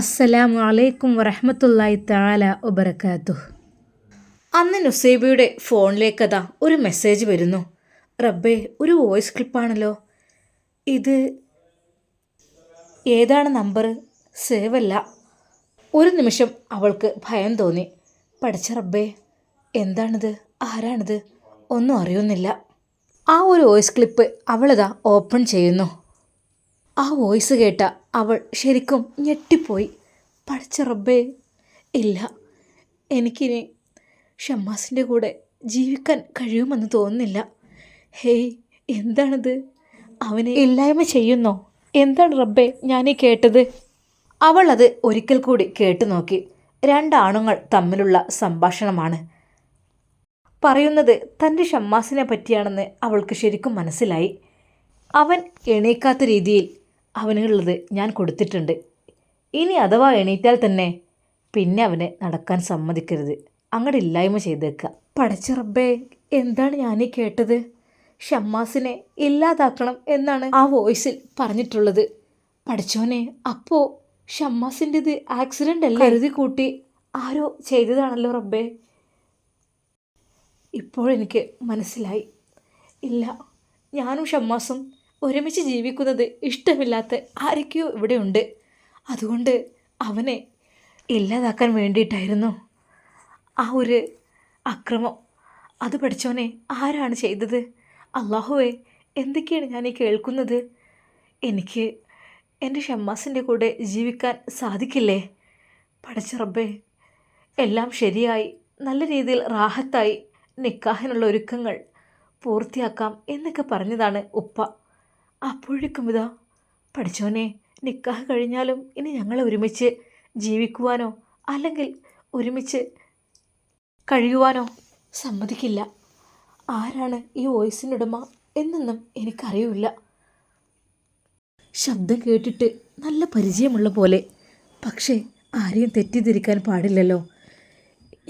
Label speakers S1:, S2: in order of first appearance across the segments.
S1: അസ്സലാമു അലൈക്കും വറഹ്മത്തുള്ളാഹി തആല വബറകാതുഹു. അന്ന് നുസൈബയുടെ ഫോണിലേക്കതാ ഒരു മെസ്സേജ് വരുന്നു. റബ്ബേ, ഒരു വോയിസ് ക്ലിപ്പാണല്ലോ ഇത്. ഏതാണ് നമ്പർ? സേവ് അല്ല. ഒരു നിമിഷം അവൾക്ക് ഭയം തോന്നി. പഠിച്ച റബ്ബേ, എന്താണിത്? ആരാണിത്? ഒന്നും അറിയുന്നില്ല. ആ ഒരു വോയിസ് ക്ലിപ്പ് അവളിതാ ഓപ്പൺ ചെയ്യുന്നു. ആ വോയിസ് കേട്ട അവൾ ശരിക്കും ഞെട്ടിപ്പോയി. പഠിച്ച റബ്ബേ, ഇല്ല, എനിക്കിനി ഷമ്മാസിൻ്റെ കൂടെ ജീവിക്കാൻ കഴിയുമെന്ന് തോന്നുന്നില്ല. ഹേയ്, എന്താണിത്? അവനെ ഇല്ലായ്മ ചെയ്യുന്നോ? എന്താണ് റബ്ബേ ഞാനീ കേട്ടത്? അവൾ അത് ഒരിക്കൽ കൂടി കേട്ടു നോക്കി. രണ്ടാണുങ്ങൾ തമ്മിലുള്ള സംഭാഷണമാണ്. പറയുന്നത് തൻ്റെ ഷമ്മാസിനെ പറ്റിയാണെന്ന് അവൾക്ക് ശരിക്കും മനസ്സിലായി. അവൻ എണീക്കാത്ത രീതിയിൽ അവനുള്ളത് ഞാൻ കൊടുത്തിട്ടുണ്ട്. ഇനി അഥവാ എണീറ്റാൽ തന്നെ പിന്നെ അവനെ നടക്കാൻ സമ്മതിക്കരുത്. അങ്ങോട്ട് ഇല്ലായ്മ ചെയ്തേക്കുക. പടച്ച റബ്ബേ, എന്താണ് ഞാനീ കേട്ടത്? ഷമ്മാസിനെ ഇല്ലാതാക്കണം എന്നാണ് ആ വോയിസിൽ പറഞ്ഞിട്ടുള്ളത്. പഠിച്ചോനെ, അപ്പോൾ ഷമ്മാസിൻ്റെത് ആക്സിഡൻ്റ് അല്ല, കരുതി കൂട്ടി ആരോ ചെയ്തതാണല്ലോ റബ്ബേ. ഇപ്പോഴെനിക്ക് മനസ്സിലായി. ഇല്ല, ഞാനും ഷമ്മാസും ഒരുമിച്ച് ജീവിക്കുന്നത് ഇഷ്ടമില്ലാത്ത ആരൊക്കെയോ ഇവിടെയുണ്ട്. അതുകൊണ്ട് അവനെ ഇല്ലാതാക്കാൻ വേണ്ടിയിട്ടായിരുന്നു ആ ഒരു അക്രമം. അത് പഠിച്ചോനെ, ആരാണ് ചെയ്തത്? അള്ളാഹുവേ, എന്തൊക്കെയാണ് ഞാൻ ഈ കേൾക്കുന്നത്? എനിക്ക് എൻ്റെ ഷമ്മാസിൻ്റെ കൂടെ ജീവിക്കാൻ സാധിക്കില്ലേ? പഠിച്ച റബ്ബേ, എല്ലാം ശരിയായി നല്ല രീതിയിൽ റാഹത്തായി നിക്കാഹിനുള്ള ഒരുക്കങ്ങൾ പൂർത്തിയാക്കാം എന്നൊക്കെ പറഞ്ഞതാണ് ഉപ്പ. അപ്പോഴേക്കും ഇതാ, പഠിച്ചോനെ, നിക്കാഹ് കഴിഞ്ഞാലും ഇനി ഞങ്ങളെ ഒരുമിച്ച് ജീവിക്കുവാനോ അല്ലെങ്കിൽ ഒരുമിച്ച് കഴിയുവാനോ സമ്മതിക്കില്ല. ആരാണ് ഈ വോയിസിൻ്റെ ഉടമ എന്നൊന്നും എനിക്കറിയില്ല. ശബ്ദം കേട്ടിട്ട് നല്ല പരിചയമുള്ള പോലെ, പക്ഷേ ആരെയും തെറ്റിദ്ധരിക്കാൻ പാടില്ലല്ലോ.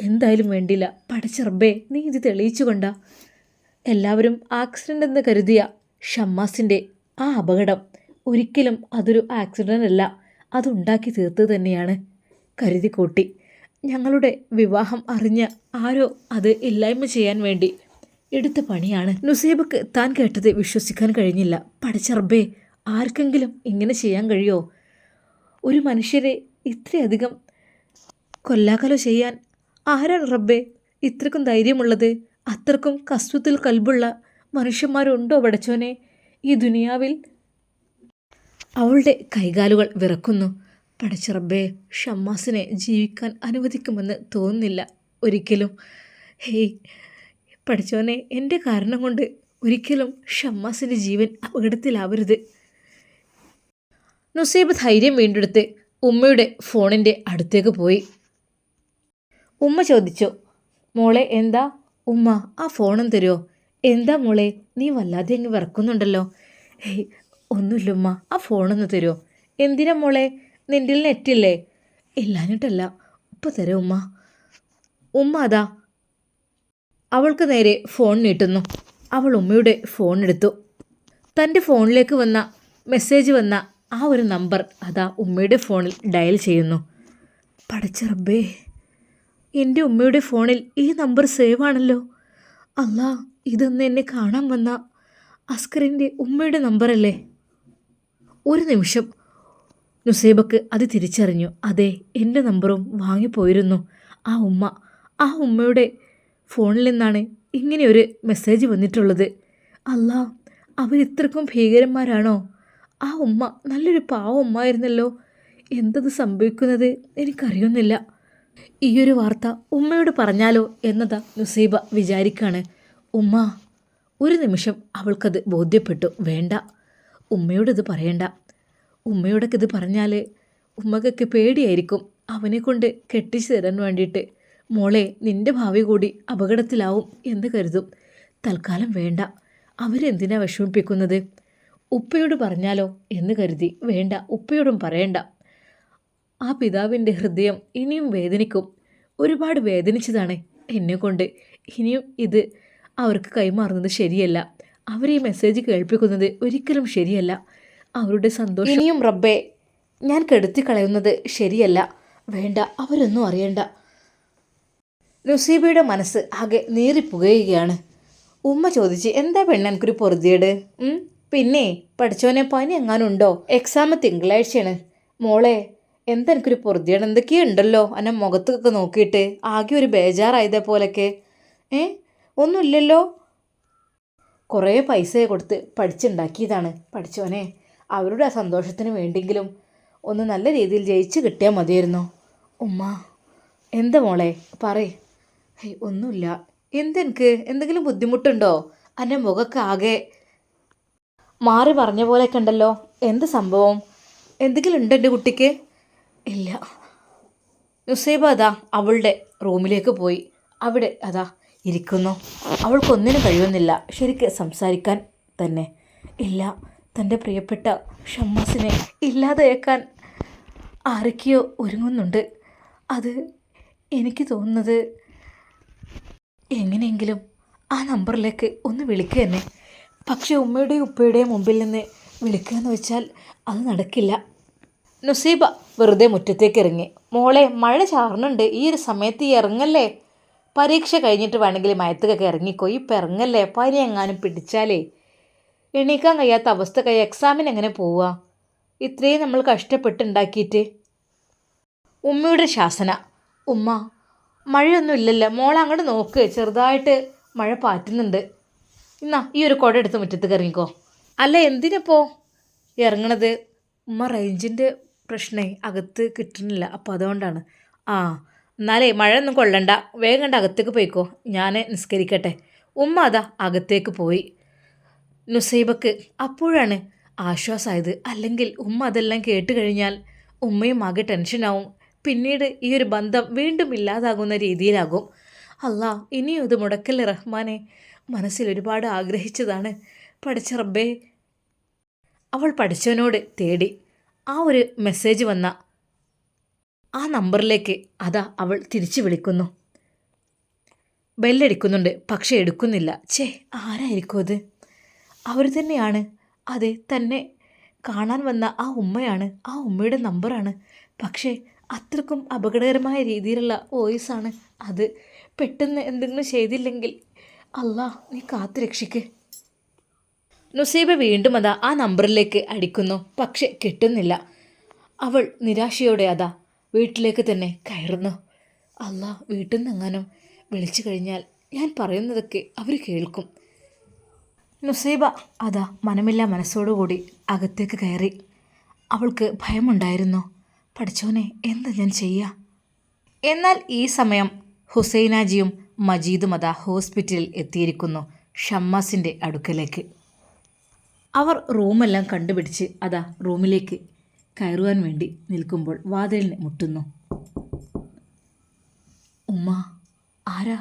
S1: എന്തായാലും വേണ്ടില്ല, പഠിച്ച റബ്ബേ, നീ ഇത് തെളിയിച്ചു കൊണ്ടാ. എല്ലാവരും ആക്സിഡൻ്റ് എന്ന് കരുതിയ ഷമ്മാസിൻ്റെ ആ അപകടം ഒരിക്കലും അതൊരു ആക്സിഡൻ്റ് അല്ല, അതുണ്ടാക്കി തീർത്തത് തന്നെയാണ്. കരുതി കൂട്ടി ഞങ്ങളുടെ വിവാഹം അറിഞ്ഞ ആരോ അത് ഇല്ലായ്മ ചെയ്യാൻ വേണ്ടി എടുത്ത പണിയാണ്. നുസൈബക്ക് താൻ കേട്ടത് വിശ്വസിക്കാൻ കഴിഞ്ഞില്ല. പഠിച്ച റബ്ബേ, ആർക്കെങ്കിലും ഇങ്ങനെ ചെയ്യാൻ കഴിയോ? ഒരു മനുഷ്യരെ ഇത്രയധികം കൊല്ലാകൊല ചെയ്യാൻ ആരാണ് റബ്ബേ ഇത്രക്കും ധൈര്യമുള്ളത്? അത്രക്കും കസ്വത്തുൽ കൽബുള്ള മനുഷ്യന്മാരുണ്ടോ പടച്ചോനെ ഈ ദുനിയാവിൽ? അവളുടെ കൈകാലുകൾ വിറക്കുന്നു. പടച്ച റബ്ബേ, ഷമ്മാസിനെ ജീവിക്കാൻ അനുവദിക്കുമെന്ന് തോന്നുന്നില്ല ഒരിക്കലും. ഹേയ് പടച്ചോനെ, എൻ്റെ കാരണം കൊണ്ട് ഒരിക്കലും ഷമ്മാസിൻ്റെ ജീവൻ അപകടത്തിലാവരുത്. നുസൈബ് ധൈര്യം വീണ്ടെടുത്ത് ഉമ്മയുടെ ഫോണിൻ്റെ അടുത്തേക്ക് പോയി. ഉമ്മ ചോദിച്ചു, മോളെ എന്താ? ഉമ്മ, ആ ഫോണും തരുമോ? എന്താ മോളെ, നീ വല്ലാതെ അങ്ങ് വിറക്കുന്നുണ്ടല്ലോ. ഹേയ്, ഒന്നുമില്ല ഉമ്മ, ആ ഫോണൊന്ന് തരുമോ? എന്തിനാ മോളെ, നിൻ്റെ നെറ്റില്ലേ? ഇല്ലാഞ്ഞിട്ടല്ല, ഇപ്പം തരാം ഉമ്മ. ഉമ്മ അതാ അവൾക്ക് നേരെ ഫോൺ നീട്ടുന്നു. അവൾ ഉമ്മയുടെ ഫോൺ എടുത്തു. തൻ്റെ ഫോണിലേക്ക് വന്ന മെസ്സേജ് വന്ന ആ ഒരു നമ്പർ അതാ ഉമ്മയുടെ ഫോണിൽ ഡയൽ ചെയ്യുന്നു. പടച്ച റബ്ബേ, എൻ്റെ ഉമ്മയുടെ ഫോണിൽ ഈ നമ്പർ സേവ് ആണല്ലോ. അല്ലാ, ഇതൊന്ന് എന്നെ കാണാൻ വന്ന അസ്കറിൻ്റെ ഉമ്മയുടെ നമ്പറല്ലേ? ഒരു നിമിഷം നുസൈബക്ക് അത് തിരിച്ചറിഞ്ഞു. അതെ, എൻ്റെ നമ്പറും വാങ്ങിപ്പോയിരുന്നു ആ ഉമ്മയുടെ ഫോണിൽ നിന്നാണ് ഇങ്ങനെയൊരു മെസ്സേജ് വന്നിട്ടുള്ളത്. അല്ലാ, അവരിത്രക്കും ഭീകരന്മാരാണോ? ആ ഉമ്മ നല്ലൊരു പാവ ഉമ്മായിരുന്നല്ലോ. എന്തത് സംഭവിക്കുന്നത് എനിക്കറിയുന്നില്ല. ഈയൊരു വാർത്ത ഉമ്മയോട് പറഞ്ഞാലോ എന്നതാ നുസൈബ വിചാരിക്കാണ്. ഉമ്മ, ഒരു നിമിഷം അവൾക്കത് ബോധ്യപ്പെട്ടു. വേണ്ട, ഉമ്മയോടിത് പറയണ്ട. ഉമ്മയോടൊക്കെ ഇത് പറഞ്ഞാൽ ഉമ്മക്കൊക്കെ പേടിയായിരിക്കും അവനെ കൊണ്ട് കെട്ടിച്ചു തരാൻ വേണ്ടിയിട്ട്. മോളെ, നിൻ്റെ ഭാവി കൂടി അപകടത്തിലാവും എന്ന് കരുതും. തൽക്കാലം വേണ്ട, അവരെന്തിനാ വിഷമിപ്പിക്കുന്നത്? ഉപ്പയോട് പറഞ്ഞാലോ എന്ന് കരുതി. വേണ്ട, ഉപ്പയോടും പറയണ്ട. ആ പിതാവിൻ്റെ ഹൃദയം ഇനിയും വേദനിക്കും. ഒരുപാട് വേദനിച്ചതാണ് എന്നെക്കൊണ്ട്. ഇനിയും ഇത് അവർക്ക് കൈമാറുന്നത് ശരിയല്ല. അവരെ ഈ മെസ്സേജ് കേൾപ്പിക്കുന്നത് ഒരിക്കലും ശരിയല്ല. അവരുടെ സന്തോഷം ഇനിയും റബ്ബേ ഞാൻ കെടുത്തി കളയുന്നത് ശരിയല്ല. വേണ്ട, അവരൊന്നും അറിയണ്ട. നുസീബയുടെ മനസ്സ് ആകെ നീറിപ്പുകയുകയാണ്. ഉമ്മ ചോദിച്ച്, എന്താ പെണ്ണ് എനിക്കൊരു പൊറുതിയേട്? പിന്നെ പഠിച്ചോനെ പനി എങ്ങാനുണ്ടോ? എക്സാം തിങ്കളാഴ്ചയാണ്. മോളെ എന്താ എനിക്കൊരു പൊറുതിയേട്? എന്തൊക്കെയുണ്ടല്ലോ എൻ്റെ മുഖത്തൊക്കെ നോക്കിയിട്ട് ആകെ ഒരു ബേജാറായതേ പോലൊക്കെ. ഒന്നുമില്ലല്ലോ. കുറേ പൈസ കൊടുത്ത് പഠിച്ചുണ്ടാക്കിയതാണ്. പഠിച്ചോനെ അവരുടെ ആ സന്തോഷത്തിന് വേണ്ടെങ്കിലും ഒന്ന് നല്ല രീതിയിൽ ജയിച്ച് കിട്ടിയാൽ മതിയായിരുന്നു. ഉമ്മ എന്താ മോളെ പറയ്. ഒന്നുമില്ല. എന്തെനിക്ക് എന്തെങ്കിലും ബുദ്ധിമുട്ടുണ്ടോ? എൻ്റെ മുഖമൊക്കെ ആകെ മാറി പറഞ്ഞ പോലെയൊക്കെ ഉണ്ടല്ലോ. എന്ത് സംഭവം? എന്തെങ്കിലും ഉണ്ടോ എൻ്റെ കുട്ടിക്ക്? ഇല്ല. നുസൈബ അതാ അവളുടെ റൂമിലേക്ക് പോയി. അവിടെ അതാ ഇരിക്കുന്നു. അവൾക്കൊന്നിനും കഴിയുന്നില്ല ശരിക്ക് സംസാരിക്കാൻ തന്നെ. ഇല്ല, തൻ്റെ പ്രിയപ്പെട്ട ഷമ്മാസിനെ ഇല്ലാതെയാക്കാൻ ആരൊക്കെയോ ഒരുങ്ങുന്നുണ്ട്. അത് എനിക്ക് തോന്നുന്നത് എങ്ങനെയെങ്കിലും ആ നമ്പറിലേക്ക് ഒന്ന് വിളിക്കുക തന്നെ. പക്ഷേ ഉമ്മയുടെയും ഉപ്പയുടെയും മുമ്പിൽ നിന്ന് വിളിക്കുക എന്ന് വെച്ചാൽ അത് നടക്കില്ല. നുസൈബ വെറുതെ മുറ്റത്തേക്ക് ഇറങ്ങി. മോളെ മഴ ചാറുന്നുണ്ട്, ഈ ഒരു സമയത്ത് ഈ ഇറങ്ങല്ലേ. പരീക്ഷ കഴിഞ്ഞിട്ട് വേണമെങ്കിൽ മയത്തൊക്കെ ഇറങ്ങിക്കോ. ഇപ്പം ഇറങ്ങല്ലേ, പനി എങ്ങാനും പിടിച്ചാലേ എണീക്കാൻ കഴിയാത്ത അവസ്ഥ എക്സാമിന് എങ്ങനെ പോവുക? ഇത്രയും നമ്മൾ കഷ്ടപ്പെട്ടുണ്ടാക്കിയിട്ട്. ഉമ്മയുടെ ശാസന. ഉമ്മ മഴയൊന്നും ഇല്ലല്ലോ മോളെ, അങ്ങോട്ട് നോക്ക്, ചെറുതായിട്ട് മഴ പാറ്റുന്നുണ്ട്. എന്നാ ഈ ഒരു കുട എടുത്ത് മുറ്റത്തേക്ക് ഇറങ്ങിക്കോ. അല്ല എന്തിനപ്പോ ഇറങ്ങണത്? ഉമ്മ റേഞ്ചിൻ്റെ പ്രശ്നമേ അകത്ത് കിട്ടുന്നില്ല, അപ്പോൾ അതുകൊണ്ടാണ്. ആ എന്നാലേ മഴയൊന്നും കൊള്ളണ്ട, വേഗം കണ്ട് അകത്തേക്ക് പോയിക്കോ, ഞാൻ നിസ്കരിക്കട്ടെ. ഉമ്മ അതാ അകത്തേക്ക് പോയി. നുസൈബക്ക് അപ്പോഴാണ് ആശ്വാസമായത്. അല്ലെങ്കിൽ ഉമ്മ അതെല്ലാം കേട്ട് കഴിഞ്ഞാൽ ഉമ്മയും ആകെ ടെൻഷനാവും. പിന്നീട് ഈ ഒരു ബന്ധം വീണ്ടും ഇല്ലാതാകുന്ന രീതിയിലാകും. അല്ലാ, ഇനിയും ഇത് മുടക്കല്ലേ റഹ്മാനെ. മനസ്സിൽ ഒരുപാട് ആഗ്രഹിച്ചതാണ്. പഠിച്ച റബ്ബേ. അവൾ പഠിച്ചവനോട് തേടി ആ ഒരു മെസ്സേജ് വന്ന ആ നമ്പറിലേക്ക് അതാ അവൾ തിരിച്ചു വിളിക്കുന്നു. ബെല്ലടിക്കുന്നുണ്ട്, പക്ഷെ എടുക്കുന്നില്ല. ആരായിരിക്കും അത്? അവർ തന്നെയാണ്. അതെ, തന്നെ കാണാൻ വന്ന ആ ഉമ്മയാണ്. ആ ഉമ്മയുടെ നമ്പറാണ്. പക്ഷേ അത്രക്കും അപകടകരമായ രീതിയിലുള്ള വോയിസാണ് അത്. പെട്ടെന്ന് എന്തെങ്കിലും ചെയ്തില്ലെങ്കിൽ അല്ലാ നീ കാത്തു രക്ഷിക്ക്. നുസൈബ വീണ്ടും അതാ ആ നമ്പറിലേക്ക് അടിക്കുന്നു, പക്ഷെ കിട്ടുന്നില്ല. അവൾ നിരാശയോടെ അതാ വീട്ടിലേക്ക് തന്നെ കയറുന്നു. അല്ലാ, വീട്ടിൽ നിന്നെങ്ങാനും വിളിച്ചു കഴിഞ്ഞാൽ ഞാൻ പറയുന്നതൊക്കെ അവർ കേൾക്കും. നുസൈബ അതാ മനമില്ല മനസ്സോടുകൂടി അകത്തേക്ക് കയറി. അവൾക്ക് ഭയമുണ്ടായിരുന്നു. പഠിച്ചോനെ എന്താ ഞാൻ ചെയ്യുക? എന്നാൽ ഈ സമയം ഹുസൈനാജിയും മജീദും അതാ ഹോസ്പിറ്റലിൽ എത്തിയിരിക്കുന്നു, ഷമ്മാസിൻ്റെ അടുക്കലേക്ക്. അവർ റൂമെല്ലാം കണ്ടുപിടിച്ച് അതാ റൂമിലേക്ക് കയറുവാൻ വേണ്ടി നിൽക്കുമ്പോൾ വാതിലിന് മുട്ടുന്നു. ഉമ്മ, ആരാ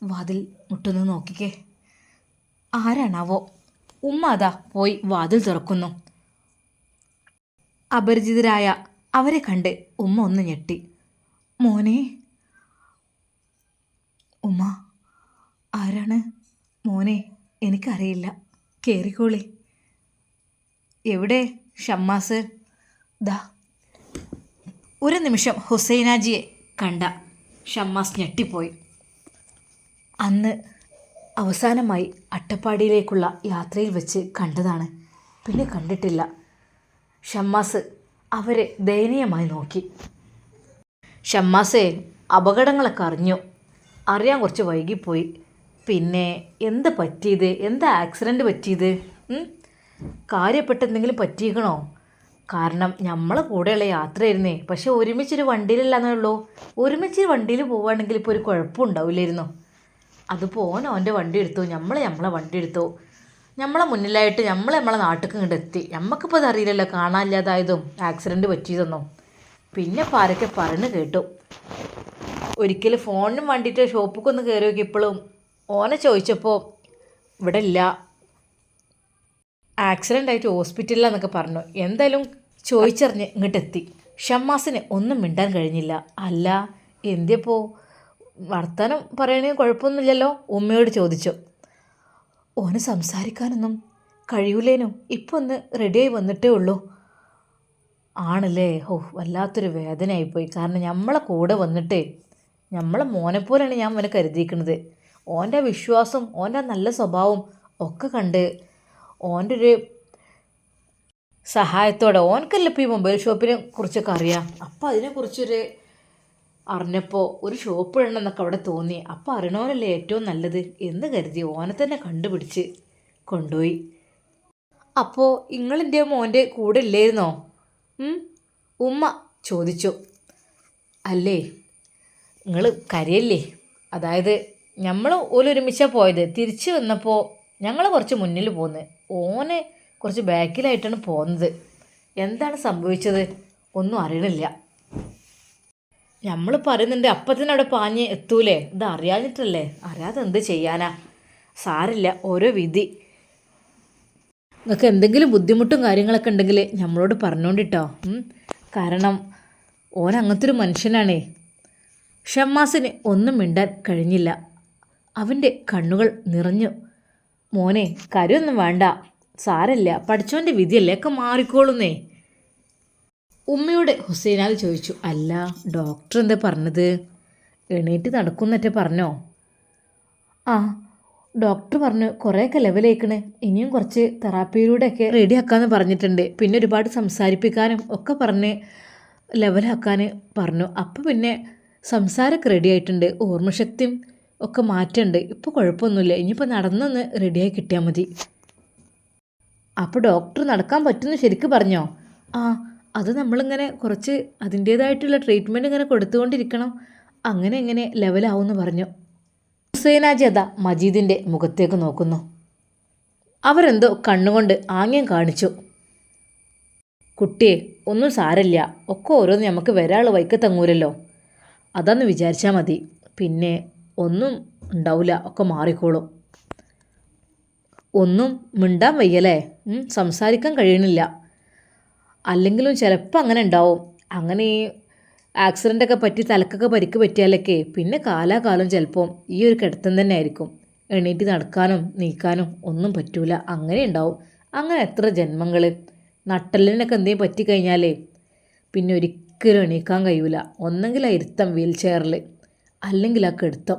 S1: വാതിൽ മുട്ടുന്നു നോക്കിക്കേ. ആരാണാവോ? ഉമ്മ അതാ പോയി വാതിൽ തുറക്കുന്നു. അപരിചിതരായ അവരെ കണ്ട് ഉമ്മ ഒന്ന് ഞെട്ടി. മോനെ. ഉമ്മ, ആരാണ്? മോനെ എനിക്കറിയില്ല, കേറിക്കോളി. എവിടെ ഷമ്മാസ്? ദാ. ഒരു നിമിഷം ഹുസൈനാജിയെ കണ്ട ഷമ്മാസ് ഞെട്ടിപ്പോയി. അന്ന് അവസാനമായി അട്ടപ്പാടിയിലേക്കുള്ള യാത്രയിൽ വെച്ച് കണ്ടതാണ്, പിന്നെ കണ്ടിട്ടില്ല. ഷമ്മാസ് അവരെ ദയനീയമായി നോക്കി. ഷമ്മാസേ, അപകടങ്ങളൊക്കെ അറിയാൻ കുറച്ച് വൈകിപ്പോയി. പിന്നെ എന്ത് പറ്റിയത്? എന്താ ആക്സിഡൻറ്റ് പറ്റിയത്? കാര്യപ്പെട്ട എന്തെങ്കിലും പറ്റിയിക്കണോ? കാരണം നമ്മളെ കൂടെയുള്ള യാത്രയായിരുന്നേ, പക്ഷെ ഒരുമിച്ചൊരു വണ്ടിയിലല്ലാന്നേ ഉള്ളൂ. ഒരുമിച്ച് വണ്ടിയിൽ പോവുകയാണെങ്കിൽ ഇപ്പോൾ ഒരു കുഴപ്പമുണ്ടാവില്ലായിരുന്നു. അതിപ്പോൾ ഓൻ്റെ വണ്ടി എടുത്തു, നമ്മളെ വണ്ടി എടുത്തു. നമ്മളെ മുന്നിലായിട്ട് നമ്മളെ നാട്ടിലേക്ക് ഇങ്ങോട്ട് എത്തി. നമുക്കിപ്പോൾ അത് അറിയില്ലല്ലോ, കാണാനില്ലാതായതും ആക്സിഡൻറ്റ് പറ്റിയതൊന്നും. പിന്നെ ഇപ്പോൾ ആരൊക്കെ പറഞ്ഞു കേട്ടു. ഒരിക്കൽ ഫോണിനും വേണ്ടിയിട്ട് ഷോപ്പിലേക്ക് ഒന്ന് കയറി നോക്കിയപ്പോഴും ഓനെ ചോദിച്ചപ്പോൾ ഇവിടെ ഇല്ല, ആക്സിഡൻ്റ് ആയിട്ട് ഹോസ്പിറ്റലിലാന്നൊക്കെ പറഞ്ഞു. എന്തായാലും ചോദിച്ചറിഞ്ഞ് ഇങ്ങോട്ടെത്തി. ഷമ്മാസിന് ഒന്നും മിണ്ടാൻ കഴിഞ്ഞില്ല. അല്ല എന്തിയപ്പോൾ വർത്താനം പറയണമെങ്കിൽ കുഴപ്പമൊന്നുമില്ലല്ലോ? ഉമ്മയോട് ചോദിച്ചു. ഓന് സംസാരിക്കാനൊന്നും കഴിയൂലേനും, ഇപ്പോൾ ഒന്ന് റെഡിയായി വന്നിട്ടേ ഉള്ളൂ. ആണല്ലേ? ഓ, വല്ലാത്തൊരു വേദനയായിപ്പോയി. കാരണം നമ്മളെ കൂടെ വന്നിട്ടേ നമ്മളെ മോനെപ്പോലെയാണ് ഞാൻ അവനെ കരുതിയിരിക്കുന്നത്. ഓൻ്റെ വിശ്വാസം, ഓൻ്റെ നല്ല സ്വഭാവം ഒക്കെ കണ്ട് ഓൻ്റെ ഒരു സഹായത്തോടെ ഓനക്കല്ല ഇപ്പോൾ ഈ മൊബൈൽ ഷോപ്പിനെ കുറിച്ചൊക്കെ അറിയാം. അപ്പോൾ അതിനെക്കുറിച്ചൊരു അറിഞ്ഞപ്പോൾ ഒരു ഷോപ്പ് ഇടണമെന്നൊക്കെ അവിടെ തോന്നി. അപ്പോൾ അറിയണവനല്ലേ ഏറ്റവും നല്ലത് എന്ന് കരുതി ഓനെ തന്നെ കണ്ടുപിടിച്ച് കൊണ്ടുപോയി. അപ്പോൾ നിങ്ങളെൻ്റെ മോൻ്റെ കൂടെ ഇല്ലായിരുന്നോ? ഉമ്മ ചോദിച്ചു. അല്ലേ, നിങ്ങൾ കരയല്ലേ? അതായത് നമ്മൾ ഓലൊരുമിച്ചാണ് പോയത്. തിരിച്ച് വന്നപ്പോൾ ഞങ്ങൾ കുറച്ച് മുന്നിൽ പോന്ന്, ഓന് കുറച്ച് ബാക്കിലായിട്ടാണ് പോകുന്നത്. എന്താണ് സംഭവിച്ചത് ഒന്നും അറിയണില്ല. നമ്മൾ പറയുന്നുണ്ട് അപ്പത്തിന് അവിടെ പാഞ്ഞ് എത്തൂലേ? ഇത് അറിയാഞ്ഞിട്ടല്ലേ? അറിയാതെ എന്ത് ചെയ്യാനാ? സാരില്ല, ഓരോ വിധി. നിങ്ങൾക്ക് എന്തെങ്കിലും ബുദ്ധിമുട്ടും കാര്യങ്ങളൊക്കെ ഉണ്ടെങ്കിൽ നമ്മളോട് പറഞ്ഞോണ്ടിട്ടോ. കാരണം ഓൻ അങ്ങനത്തെ ഒരു മനുഷ്യനാണേ. ഷമ്മാസിന് ഒന്നും മിണ്ടാൻ കഴിഞ്ഞില്ല. അവൻ്റെ കണ്ണുകൾ നിറഞ്ഞു. മോനെ, കരയൊന്നും വേണ്ട, സാരല്ല, പഠിച്ചോൻ്റെ വിധിയല്ലേ, ഒക്കെ മാറിക്കോളുന്നേ. ഉമ്മയോട് ഹുസൈനാൽ ചോദിച്ചു. അല്ല, ഡോക്ടർ എന്താ പറഞ്ഞത്? എണീറ്റ് നടക്കുന്നറ്റ പറഞ്ഞോ? ആ, ഡോക്ടർ പറഞ്ഞു കുറേയൊക്കെ ലെവലേക്കണ്, ഇനിയും കുറച്ച് തെറാപ്പിയിലൂടെയൊക്കെ റെഡിയാക്കാമെന്ന് പറഞ്ഞിട്ടുണ്ട്. പിന്നെ ഒരുപാട് സംസാരിപ്പിക്കാനും ഒക്കെ പറഞ്ഞ് ലെവലാക്കാൻ പറഞ്ഞു. അപ്പോൾ പിന്നെ സംസാരമൊക്കെ റെഡി ആയിട്ടുണ്ട്, ഓർമ്മശക്തിയും ഒക്കെ മാറ്റുന്നുണ്ട്. ഇപ്പോൾ കുഴപ്പമൊന്നുമില്ല, ഇനിയിപ്പോൾ നടന്നൊന്ന് റെഡിയായി കിട്ടിയാൽ മതി. അപ്പോൾ ഡോക്ടർ നടക്കാൻ പറ്റുമെന്ന് ശരിക്കും പറഞ്ഞോ? ആ, അത് നമ്മളിങ്ങനെ കുറച്ച് അതിൻ്റേതായിട്ടുള്ള ട്രീറ്റ്മെൻറ്റ് ഇങ്ങനെ കൊടുത്തുകൊണ്ടിരിക്കണം, അങ്ങനെ ഇങ്ങനെ ലെവലാവുമെന്ന് പറഞ്ഞു. ഹുസൈനാജി അതാ മജീദിൻ്റെ മുഖത്തേക്ക് നോക്കുന്നു. അവരെന്തോ കണ്ണുകൊണ്ട് ആംഗ്യം കാണിച്ചു. കുട്ടിയെ, ഒന്നും സാരല്ല, ഒക്കെ ഓരോന്ന് നമുക്ക് വരാനുള്ള വൈക്ക് തങ്ങൂരല്ലോ, അതാന്ന് വിചാരിച്ചാൽ മതി. പിന്നെ ഒന്നും ഉണ്ടാവില്ല, ഒക്കെ മാറിക്കോളും. ഒന്നും മിണ്ടാൻ വയ്യല്ലേ? സംസാരിക്കാൻ കഴിയണില്ല. അല്ലെങ്കിലും ചിലപ്പോൾ അങ്ങനെ ഉണ്ടാവും. അങ്ങനെ ഈ ആക്സിഡൻ്റൊക്കെ പറ്റി തലക്കൊക്കെ പരിക്ക് പറ്റിയാലൊക്കെ പിന്നെ കാലാകാലം ചിലപ്പോൾ ഈ ഒരു കിടത്തം തന്നെ ആയിരിക്കും. എണീറ്റ് നടക്കാനും നീക്കാനും ഒന്നും പറ്റൂല, അങ്ങനെ ഉണ്ടാവും. അങ്ങനെ എത്ര ജന്മങ്ങൾ. നട്ടലിനൊക്കെ എന്തെങ്കിലും പറ്റിക്കഴിഞ്ഞാലേ പിന്നെ ഒരിക്കലും എണീക്കാൻ കഴിയൂല. ഒന്നെങ്കിൽ ആ ഇരുത്തം വീൽ ചെയറിൽ, അല്ലെങ്കിൽ ആ കെടുത്തം.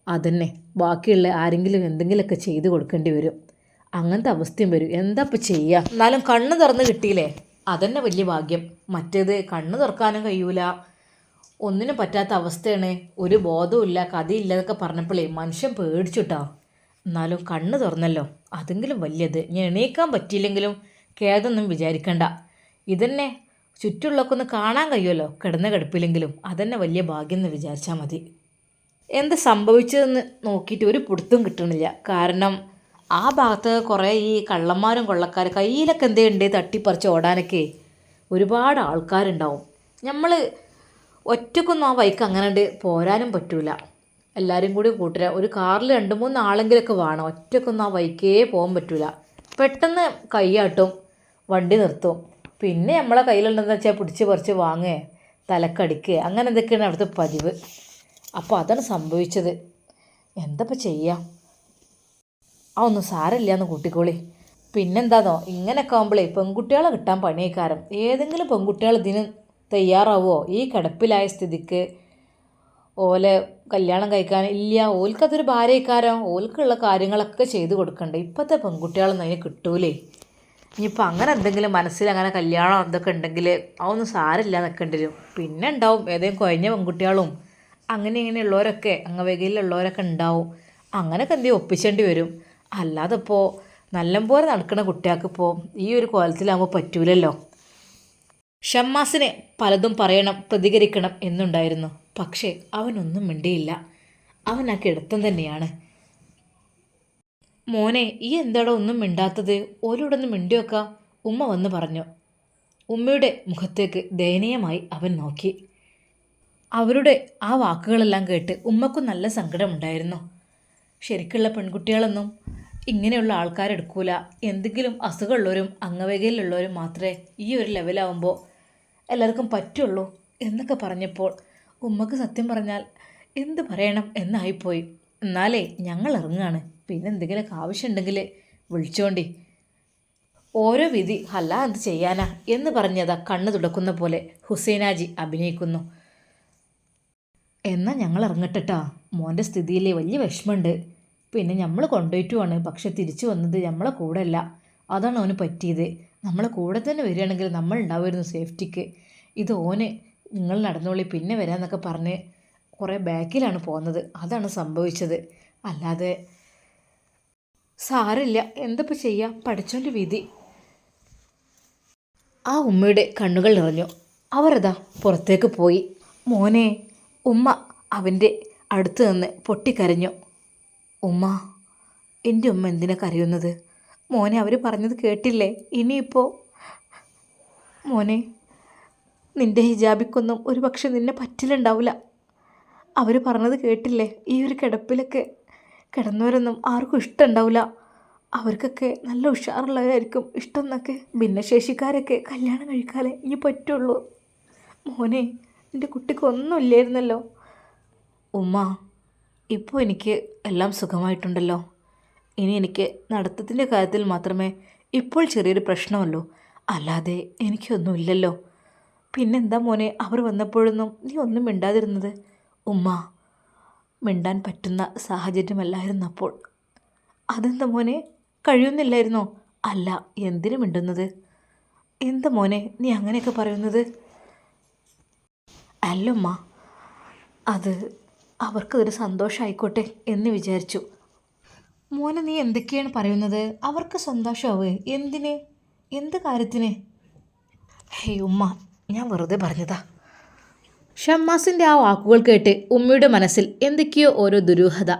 S1: അതന്നെ, ബാക്കിയുള്ള ആരെങ്കിലും എന്തെങ്കിലുമൊക്കെ ചെയ്ത് കൊടുക്കേണ്ടി വരും. അങ്ങനത്തെ അവസ്ഥയും വരും. എന്താ ഇപ്പം ചെയ്യുക? എന്നാലും കണ്ണ് തുറന്ന് കിട്ടിയില്ലേ, അതന്നെ വലിയ ഭാഗ്യം. മറ്റേത് കണ്ണ് തുറക്കാനും കഴിയൂല, ഒന്നിനും പറ്റാത്ത അവസ്ഥയാണ്, ഒരു ബോധവുമില്ല, കഥയില്ല എന്നൊക്കെ പറഞ്ഞപ്പോഴേ മനുഷ്യൻ പേടിച്ചുട്ടാ. എന്നാലും കണ്ണ് തുറന്നല്ലോ, അതെങ്കിലും വലിയത്. ഞാൻ എണീക്കാൻ പറ്റിയില്ലെങ്കിലും ഖേദമൊന്നും വിചാരിക്കണ്ട. ഇതന്നെ ചുറ്റുള്ളൊക്കെ ഒന്ന് കാണാൻ കഴിയുമല്ലോ, കിടന്ന കിടപ്പില്ലെങ്കിലും. അതന്നെ വലിയ ഭാഗ്യം എന്ന് വിചാരിച്ചാൽ മതി. എന്ത് സംഭവിച്ചതെന്ന് നോക്കിയിട്ട് ഒരു പിടുത്തവും കിട്ടണില്ല. കാരണം ആ ഭാഗത്ത് കുറേ ഈ കള്ളന്മാരും കൊള്ളക്കാരും കയ്യിലൊക്കെ എന്തേണ്ട് തട്ടിപ്പറിച്ച് ഓടാനൊക്കെ ഒരുപാട് ആൾക്കാരുണ്ടാവും. നമ്മൾ ഒറ്റക്കൊന്നും ആ വൈക്ക് അങ്ങനെ പോരാനും പറ്റൂല. എല്ലാവരും കൂടി കൂട്ടുക. ഒരു കാറിൽ 2-3 ആളെങ്കിലൊക്കെ വേണം. ഒറ്റക്കൊന്നും ആ വൈക്കേ പോകാൻ പറ്റൂല. പെട്ടെന്ന് കൈയാട്ടും, വണ്ടി നിർത്തും. പിന്നെ നമ്മളെ കയ്യിലുണ്ടെന്ന് വെച്ചാൽ പിടിച്ച് പറിച്ച് വാങ്ങുക, തലക്കടിക്കുക, അങ്ങനെ എന്തൊക്കെയാണ് അവിടുത്തെ പതിവ്. അപ്പോൾ അതാണ് സംഭവിച്ചത്. എന്തപ്പോൾ ചെയ്യാം? ആ, ഒന്നും സാരമില്ല എന്ന് കൂട്ടിക്കോളി. പിന്നെന്താന്നോ, ഇങ്ങനെയൊക്കെ ആകുമ്പോഴേ പെൺകുട്ടികളെ കിട്ടാൻ പണിയേക്കാരം. ഏതെങ്കിലും പെൺകുട്ടികൾ ഇതിന് തയ്യാറാവുമോ? ഈ കിടപ്പിലായ സ്ഥിതിക്ക് ഓലെ കല്യാണം കഴിക്കാൻ ഇല്ല. ഓൽക്കതൊരു ഭാര്യക്കാരോ, ഓൽക്കുള്ള കാര്യങ്ങളൊക്കെ ചെയ്ത് കൊടുക്കണ്ടേ. ഇപ്പോഴത്തെ പെൺകുട്ടികളൊന്നും അതിന് കിട്ടൂലേ. ഇനിയിപ്പോൾ അങ്ങനെ എന്തെങ്കിലും മനസ്സിൽ അങ്ങനെ കല്യാണം എന്തൊക്കെ ഉണ്ടെങ്കിൽ അതൊന്നും സാരമില്ല നിൽക്കേണ്ടി വരും. പിന്നെ ഉണ്ടാവും ഏതെങ്കിലും കുഴഞ്ഞ പെൺകുട്ടികളും അങ്ങനെ ഇങ്ങനെയുള്ളവരൊക്കെ, അംഗവൈകല്യമുള്ളവരൊക്കെ ഉണ്ടാവും. അങ്ങനെയൊക്കെ എന്തെങ്കിലും ഒപ്പിച്ചേണ്ടി വരും. അല്ലാതെ ഇപ്പോൾ നല്ലപോലെ നടക്കുന്ന കുട്ടികൾക്കിപ്പോൾ ഈ ഒരു കോലത്തിലാകുമ്പോൾ പറ്റൂലല്ലോ. ഷമ്മാസിന് പലതും പറയണം, പ്രതികരിക്കണം എന്നുണ്ടായിരുന്നു. പക്ഷേ അവനൊന്നും മിണ്ടിയില്ല. അവൻ ആ കിടത്തം തന്നെയാണ്. മോനെ, ഈ എന്താടോ ഒന്നും മിണ്ടാത്തത്? ഓരോടൊന്നും മിണ്ടി വെക്കാം, ഉമ്മ വന്ന് പറഞ്ഞു. ഉമ്മയുടെ മുഖത്തേക്ക് ദയനീയമായി അവൻ നോക്കി. അവരുടെ ആ വാക്കുകളെല്ലാം കേട്ട് ഉമ്മക്കും നല്ല സങ്കടമുണ്ടായിരുന്നു. ശരിക്കുള്ള പെൺകുട്ടികളൊന്നും ഇങ്ങനെയുള്ള ആൾക്കാരെടുക്കൂല. എന്തെങ്കിലും അസുഖമുള്ളവരും അംഗവൈകല്യമുള്ളവരും മാത്രമേ ഈ ഒരു ലെവലാവുമ്പോൾ എല്ലാവർക്കും പറ്റുള്ളൂ എന്നൊക്കെ പറഞ്ഞപ്പോൾ ഉമ്മക്ക് സത്യം പറഞ്ഞാൽ എന്ത് പറയണം എന്നായിപ്പോയി. എന്നാലേ ഞങ്ങൾ ഇറങ്ങുകയാണ്, പിന്നെ എന്തെങ്കിലുമൊക്കെ ആവശ്യമുണ്ടെങ്കിൽ വിളിച്ചോണ്ടി. ഓരോ വിധി അല്ല എന്ത് ചെയ്യാനാ എന്ന് പറഞ്ഞതാ കണ്ണു തുടക്കുന്ന പോലെ ഹുസൈനാജി അഭിനയിക്കുന്നു. എന്നാൽ ഞങ്ങൾ ഇറങ്ങട്ടെട്ടാ, മോൻ്റെ സ്ഥിതിയിൽ വലിയ വിഷമമുണ്ട്. പിന്നെ നമ്മൾ കൊണ്ടുപോയിട്ടുമാണ്, പക്ഷെ തിരിച്ചു വന്നത് നമ്മളെ കൂടെ അല്ല. അതാണ് അവന് പറ്റിയത്. നമ്മളെ കൂടെ തന്നെ വരികയാണെങ്കിൽ നമ്മൾ ഉണ്ടാവുമായിരുന്നു സേഫ്റ്റിക്ക്. ഇത് ഓന് നിങ്ങൾ നടന്നോളി പിന്നെ വരാമെന്നൊക്കെ പറഞ്ഞ് കുറേ ബാക്കിലാണ് പോകുന്നത്. അതാണ് സംഭവിച്ചത്. അല്ലാതെ സാരമില്ല, എന്തപ്പോൾ ചെയ്യുക, പഠിച്ചോൻ്റെ വിധി. ആ ഉമ്മയുടെ കണ്ണുകൾ നിറഞ്ഞു. അവരതാ പുറത്തേക്ക് പോയി. മോനെ, ഉമ്മ അവൻ്റെ അടുത്ത് നിന്ന് പൊട്ടിക്കരഞ്ഞു. ഉമ്മ, എൻ്റെ ഉമ്മ എന്തിനാ കരയുന്നത്? മോനെ, അവർ പറഞ്ഞത് കേട്ടില്ലേ? ഇനിയിപ്പോൾ മോനെ, നിൻ്റെ ഹിജാബിക്കൊന്നും ഒരു പക്ഷെ നിന്നെ പറ്റിലുണ്ടാവില്ല. അവർ പറഞ്ഞത് കേട്ടില്ലേ? ഈ ഒരു കിടപ്പിലൊക്കെ കിടന്നവരൊന്നും ആർക്കും ഇഷ്ടമുണ്ടാവില്ല. അവർക്കൊക്കെ നല്ല ഉഷാറുള്ളവരായിരിക്കും ഇഷ്ടം എന്നൊക്കെ. ഭിന്നശേഷിക്കാരൊക്കെ കല്യാണം കഴിക്കാതെ ഇനി പറ്റുള്ളൂ. മോനെ, എൻ്റെ കുട്ടിക്ക് ഒന്നുമില്ലായിരുന്നല്ലോ. ഉമ്മ, ഇപ്പോൾ എനിക്ക് എല്ലാം സുഖമായിട്ടുണ്ടല്ലോ. ഇനി എനിക്ക് നടത്തത്തിൻ്റെ കാര്യത്തിൽ മാത്രമേ ഇപ്പോൾ ചെറിയൊരു പ്രശ്നമല്ലോ, അല്ലാതെ എനിക്കൊന്നുമില്ലല്ലോ. പിന്നെന്താ മോനെ, അവർ വന്നപ്പോഴൊന്നും നീ ഒന്നും മിണ്ടാതിരുന്നത്? ഉമ്മ, മിണ്ടാൻ പറ്റുന്ന സാഹചര്യമല്ലായിരുന്നു അപ്പോൾ. അതെന്താ മോനെ, കഴിയുന്നില്ലായിരുന്നോ? അല്ല, എന്തിനു മിണ്ടുന്നത്? എന്താ മോനെ നീ അങ്ങനെയൊക്കെ പറയുന്നത്? അല്ലമ്മ, അത് അവർക്കതൊരു സന്തോഷമായിക്കോട്ടെ എന്ന് വിചാരിച്ചു. മോനെ, നീ എന്തൊക്കെയാണ് പറയുന്നത്? അവർക്ക് സന്തോഷമാവേ എന്തിന്? എന്ത് കാര്യത്തിന്? ഹേയ് ഉമ്മ, ഞാൻ വെറുതെ പറഞ്ഞതാ. ഷമ്മാസിൻ്റെ ആ വാക്കുകൾ കേട്ട് ഉമ്മയുടെ മനസ്സിൽ എന്തൊക്കെയോ ഓരോ ദുരൂഹത.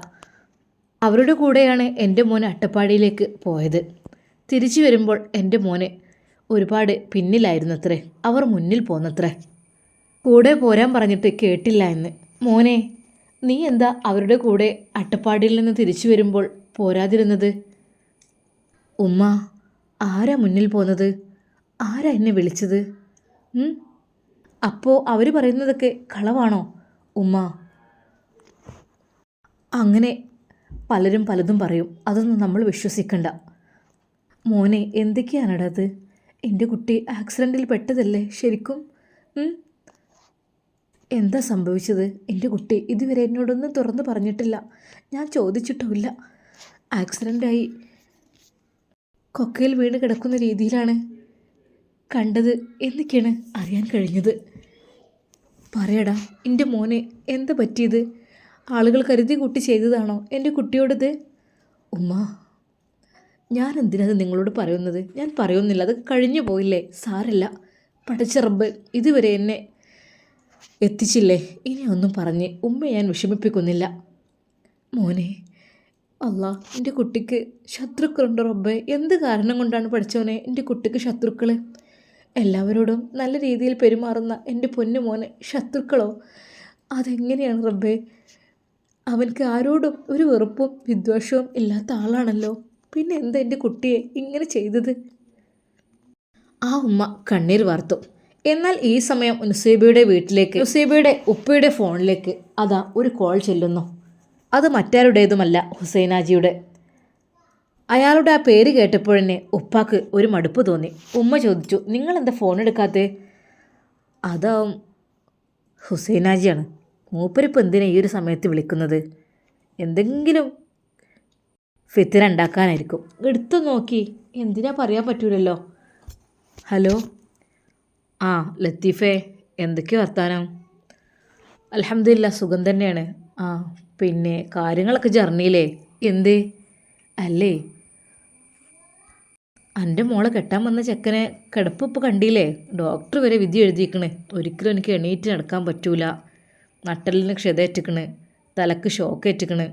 S1: അവരുടെ കൂടെയാണ് എൻ്റെ മോൻ അട്ടപ്പാടിയിലേക്ക് പോയത്. തിരിച്ചു വരുമ്പോൾ എൻ്റെ മോന് ഒരുപാട് പിന്നിലായിരുന്നത്രേ, അവർ മുന്നിൽ പോന്നത്രേ. കൂടെ പോരാൻ പറഞ്ഞിട്ട് കേട്ടില്ല എന്ന്. മോനെ, നീ എന്താ അവരുടെ കൂടെ അട്ടപ്പാടിയിൽ നിന്ന് തിരിച്ചു വരുമ്പോൾ പോരാതിരുന്നത്? ഉമ്മ, ആരാ മുന്നിൽ പോന്നത്? ആരാ എന്നെ വിളിച്ചത്? അപ്പോൾ അവർ പറയുന്നതൊക്കെ കളവാണോ? ഉമ്മ, അങ്ങനെ പലരും പലതും പറയും, അതൊന്നും നമ്മൾ വിശ്വസിക്കണ്ട. മോനെ, എന്തൊക്കെയാണടത്? എൻ്റെ കുട്ടി ആക്സിഡൻറ്റിൽ പെട്ടതല്ലേ ശരിക്കും? എന്താ സംഭവിച്ചത്? എൻ്റെ കുട്ടി ഇതുവരെ എന്നോടൊന്നും തുറന്നു പറഞ്ഞിട്ടില്ല, ഞാൻ ചോദിച്ചിട്ടുമില്ല. ആക്സിഡൻ്റായി കൊക്കയിൽ വീണ് കിടക്കുന്ന രീതിയിലാണ് കണ്ടത് എന്നൊക്കെയാണ് അറിയാൻ കഴിഞ്ഞത്. പറയടാ, എൻ്റെ മോനെ എന്താ പറ്റിയത്? ആളുകൾ കരുതി കൂട്ടി ചെയ്തതാണോ എൻ്റെ കുട്ടിയോടത്? ഉമ്മ, ഞാൻ എന്തിനത് നിങ്ങളോട് പറയുന്നത്? ഞാൻ പറയുന്നില്ല, അത് കഴിഞ്ഞു പോയില്ലേ, സാരല്ല. പഠിച്ച റബ്ബ് ഇതുവരെ എന്നെ എത്തിച്ചില്ലേ, ഇനി ഒന്നും പറഞ്ഞ് ഉമ്മ ഞാൻ വിഷമിപ്പിക്കുന്നില്ല. മോനെ, അല്ലാ, എൻ്റെ കുട്ടിക്ക് ശത്രുക്കളുണ്ട് റബ്ബേ. എന്ത് കാരണം കൊണ്ടാണ് പഠിച്ചവനെ എൻ്റെ കുട്ടിക്ക് ശത്രുക്കൾ? എല്ലാവരോടും നല്ല രീതിയിൽ പെരുമാറുന്ന എൻ്റെ പൊന്നു മോനെ ശത്രുക്കളോ? അതെങ്ങനെയാണ് റബ്ബേ? അവൻക്ക് ആരോടും ഒരു വെറുപ്പും വിദ്വേഷവും ഇല്ലാത്ത ആളാണല്ലോ. പിന്നെ എന്താ എൻ്റെ കുട്ടിയെ ഇങ്ങനെ ചെയ്തത്? ആ ഉമ്മ കണ്ണീർ വാർത്തു. എന്നാൽ ഈ സമയം നുസൈബയുടെ വീട്ടിലേക്ക്, നുസൈബയുടെ ഉപ്പയുടെ ഫോണിലേക്ക് അതാ ഒരു കോൾ ചെല്ലുന്നു. അത് മറ്റാരുടേതുമല്ല, ഹുസൈനാജിയുടെ. അയാളുടെ ആ പേര് കേട്ടപ്പോഴെന്നെ ഉപ്പാക്ക് ഒരു മടുപ്പ് തോന്നി. ഉമ്മ ചോദിച്ചു, നിങ്ങളെന്താ ഫോൺ എടുക്കാത്തേ? അതാവും ഹുസൈനാജിയാണ്. മൂപ്പരിപ്പോൾ എന്തിനാ ഈ ഒരു സമയത്ത് വിളിക്കുന്നത്? എന്തെങ്കിലും ഫിത്തിന ഉണ്ടാക്കാനായിരിക്കും. എടുത്തു നോക്കി, എന്തിനാ പറയാൻ പറ്റൂലല്ലോ. ഹലോ, ആ ലത്തീഫേ, എന്തൊക്കെയാ വർത്താനം? അൽഹംദുലില്ലാ, സുഖം തന്നെയാണ്. ആ പിന്നെ കാര്യങ്ങളൊക്കെ ജർണിയിലേ? എന്തേ? അല്ലേ, എൻ്റെ മോളെ കെട്ടാൻ വന്ന ചെക്കനെ കിടപ്പ് ഇപ്പോൾ കണ്ടില്ലേ? ഡോക്ടർ വരെ വിധി എഴുതിയിരിക്കണ്. ഒരിക്കലും എനിക്ക് എണീറ്റ് നടക്കാൻ പറ്റൂല, നട്ടലിന് ക്ഷതേറ്റിക്കണ്, തലക്ക് ഷോക്ക് ഏറ്റിക്കണ്.